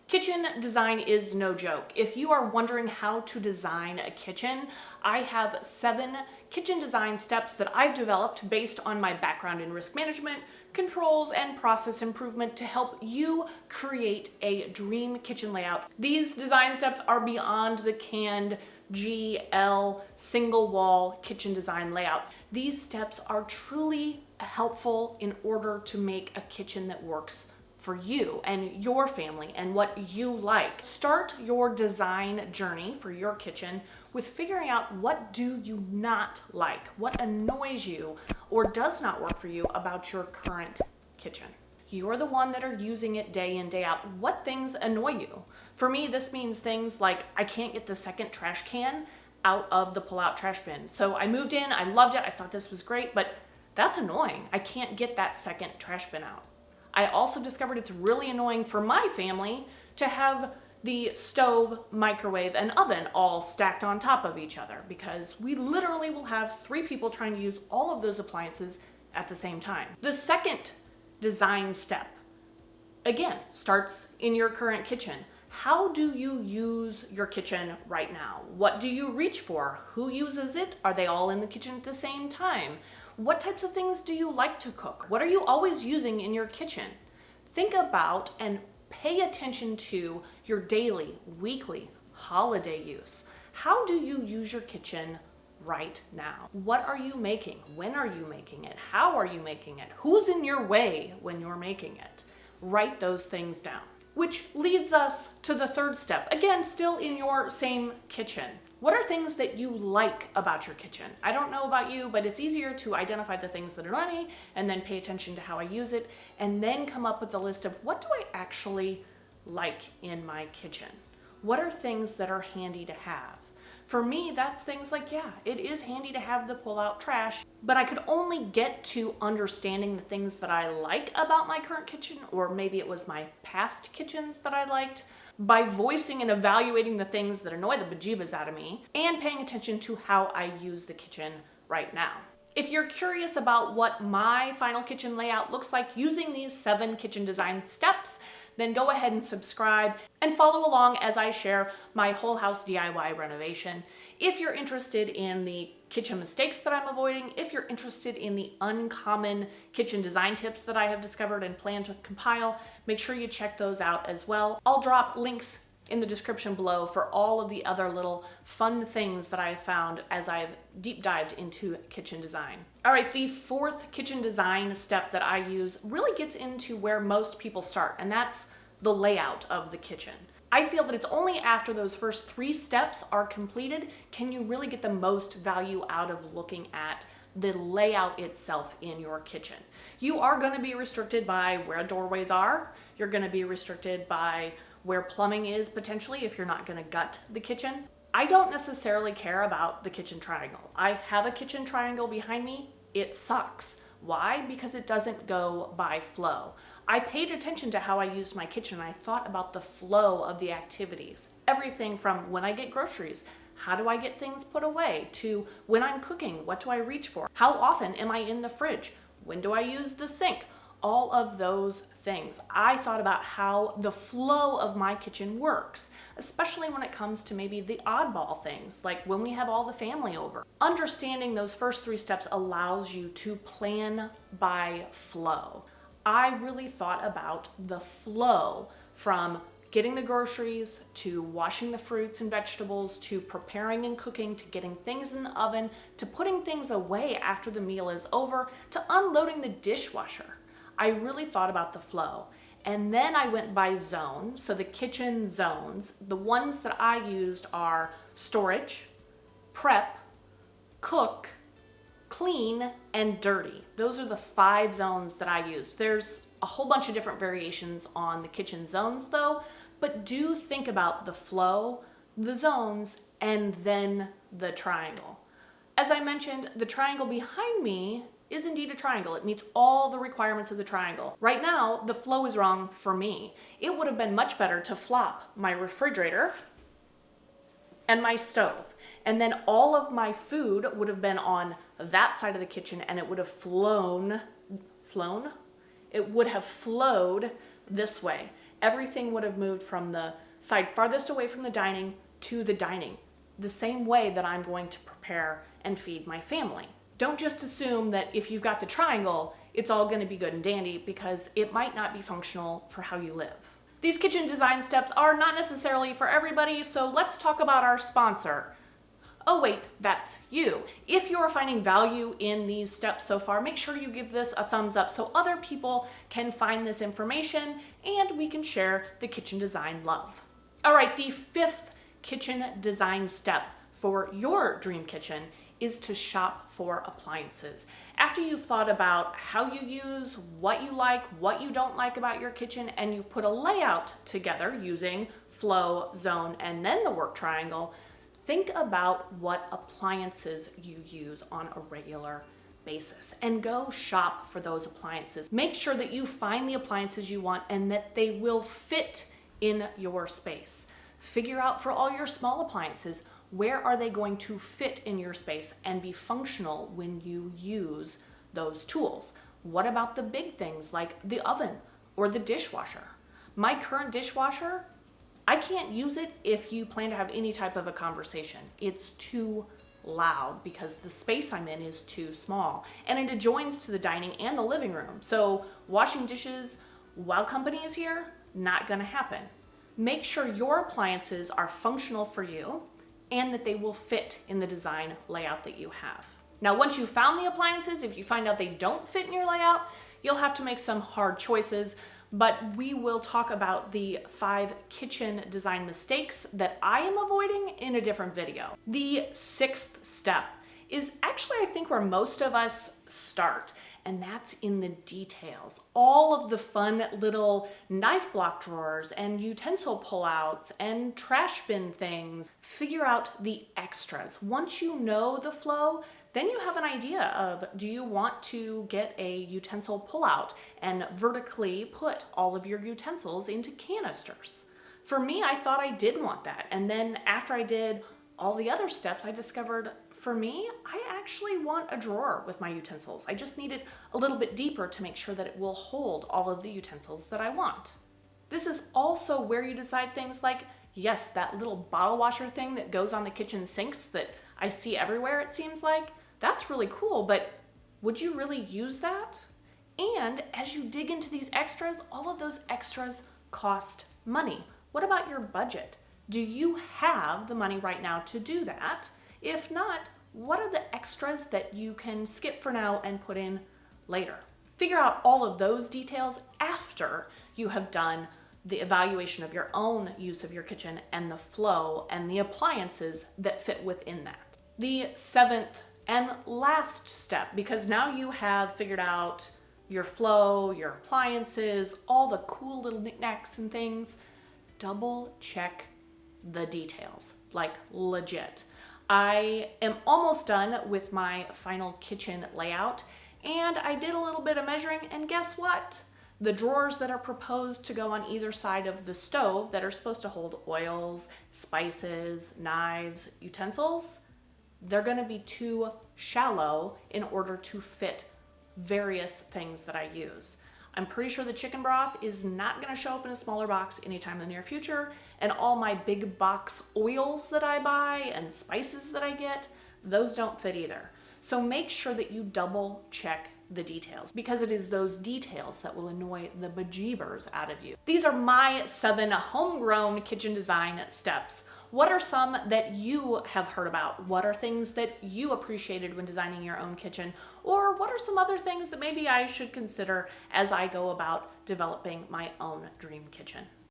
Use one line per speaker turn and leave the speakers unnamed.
Kitchen design is no joke. If you are wondering how to design a kitchen, I have 7 kitchen design steps that I've developed based on my background in risk management, controls, and process improvement to help you create a dream kitchen layout. These design steps are beyond the canned GL single wall kitchen design layouts. These steps are truly helpful in order to make a kitchen that works for you and your family and what you like. Start your design journey for your kitchen with figuring out what do you not like, what annoys you or does not work for you about your current kitchen. You're the one that are using it day in, day out. What things annoy you? For me, this means things like I can't get the second trash can out of the pull-out trash bin. So I moved in, I loved it, I thought this was great, but that's annoying. I can't get that second trash bin out. I also discovered it's really annoying for my family to have the stove, microwave, and oven all stacked on top of each other because we literally will have 3 people trying to use all of those appliances at the same time. The second design step, again, starts in your current kitchen. How do you use your kitchen right now? What do you reach for? Who uses it? Are they all in the kitchen at the same time? What types of things do you like to cook? What are you always using in your kitchen? Think about and pay attention to your daily, weekly, holiday use. How do you use your kitchen right now? What are you making? When are you making it? How are you making it? Who's in your way when you're making it? Write those things down. Which leads us to the third step. Again, still in your same kitchen. What are things that you like about your kitchen? I don't know about you, but it's easier to identify the things that annoy me and then pay attention to how I use it and then come up with a list of what do I actually like in my kitchen? What are things that are handy to have? For me, that's things like, yeah, it is handy to have the pull-out trash, but I could only get to understanding the things that I like about my current kitchen, or maybe it was my past kitchens that I liked, by voicing and evaluating the things that annoy the bejeebas out of me and paying attention to how I use the kitchen right now. If you're curious about what my final kitchen layout looks like using these 7 kitchen design steps, then go ahead and subscribe and follow along as I share my whole house DIY renovation. If you're interested in the kitchen mistakes that I'm avoiding, if you're interested in the uncommon kitchen design tips that I have discovered and plan to compile, make sure you check those out as well. I'll drop links in the description below for all of the other little fun things that I've found as I've deep dived into kitchen design. All right, the 4th kitchen design step that I use really gets into where most people start, and that's the layout of the kitchen. I feel that it's only after those first 3 steps are completed can you really get the most value out of looking at the layout itself in your kitchen. You are going to be restricted by where doorways are. You're going to be restricted by where plumbing is potentially if you're not going to gut the kitchen. I don't necessarily care about the kitchen triangle. I have a kitchen triangle behind me. It sucks. Why? Because it doesn't go by flow. I paid attention to how I used my kitchen. I thought about the flow of the activities. Everything from when I get groceries, how do I get things put away, to when I'm cooking, what do I reach for? How often am I in the fridge? When do I use the sink? All of those things. I thought about how the flow of my kitchen works, especially when it comes to maybe the oddball things, like when we have all the family over. Understanding those first 3 steps allows you to plan by flow. I really thought about the flow from getting the groceries to washing the fruits and vegetables to preparing and cooking to getting things in the oven to putting things away after the meal is over to unloading the dishwasher. I really thought about the flow. And then I went by zone. So the kitchen zones, the ones that I used are storage, prep, cook, clean, and dirty. Those are the 5 zones that I used. There's a whole bunch of different variations on the kitchen zones though, but do think about the flow, the zones, and then the triangle. As I mentioned, the triangle behind me is indeed a triangle. It meets all the requirements of the triangle. Right now, the flow is wrong for me. It would have been much better to flop my refrigerator and my stove. And then all of my food would have been on that side of the kitchen and it would have flown? It would have flowed this way. everything would have moved from the side farthest away from the dining to the dining, the same way that I'm going to prepare and feed my family. Don't just assume that if you've got the triangle, it's all going to be good and dandy, because it might not be functional for how you live. These kitchen design steps are not necessarily for everybody, so let's talk about our sponsor. Oh wait, that's you. If you are finding value in these steps so far, make sure you give this a thumbs up so other people can find this information and we can share the kitchen design love. All right, the fifth kitchen design step for your dream kitchen is to shop for appliances. After you've thought about how you use, what you like, what you don't like about your kitchen, and you put a layout together using flow, zone, and then the work triangle, think about what appliances you use on a regular basis and go shop for those appliances. Make sure that you find the appliances you want and that they will fit in your space. Figure out for all your small appliances, where are they going to fit in your space and be functional when you use those tools? What about the big things like the oven or the dishwasher? My current dishwasher, I can't use it if you plan to have any type of a conversation. It's too loud because the space I'm in is too small, and it adjoins to the dining and the living room. So washing dishes while company is here, not gonna happen. Make sure your appliances are functional for you and that they will fit in the design layout that you have. Now, once you've found the appliances, if you find out they don't fit in your layout, you'll have to make some hard choices, but we will talk about the 5 kitchen design mistakes that I am avoiding in a different video. The 6th step is actually, I think, where most of us start, and that's in the details. All of the fun little knife block drawers and utensil pullouts and trash bin things. Figure out the extras. Once you know the flow, then you have an idea of, do you want to get a utensil pullout and vertically put all of your utensils into canisters? For me, I thought I did want that. And then after I did all the other steps, I discovered, for me, I actually want a drawer with my utensils. I just need it a little bit deeper to make sure that it will hold all of the utensils that I want. This is also where you decide things like, yes, that little bottle washer thing that goes on the kitchen sinks that I see everywhere, it seems like, that's really cool, but would you really use that? And as you dig into these extras, all of those extras cost money. What about your budget? Do you have the money right now to do that? If not, what are the extras that you can skip for now and put in later? Figure out all of those details after you have done the evaluation of your own use of your kitchen and the flow and the appliances that fit within that. The 7th and last step, because now you have figured out your flow, your appliances, all the cool little knickknacks and things, double check the details, like legit. I am almost done with my final kitchen layout, and I did a little bit of measuring, and guess what? The drawers that are proposed to go on either side of the stove that are supposed to hold oils, spices, knives, utensils, they're gonna be too shallow in order to fit various things that I use. I'm pretty sure the chicken broth is not gonna show up in a smaller box anytime in the near future, and all my big box oils that I buy and spices that I get, those don't fit either. So make sure that you double check the details, because it is those details that will annoy the bejeebers out of you. These are my 7 homegrown kitchen design steps. What are some that you have heard about? What are things that you appreciated when designing your own kitchen? Or what are some other things that maybe I should consider as I go about developing my own dream kitchen?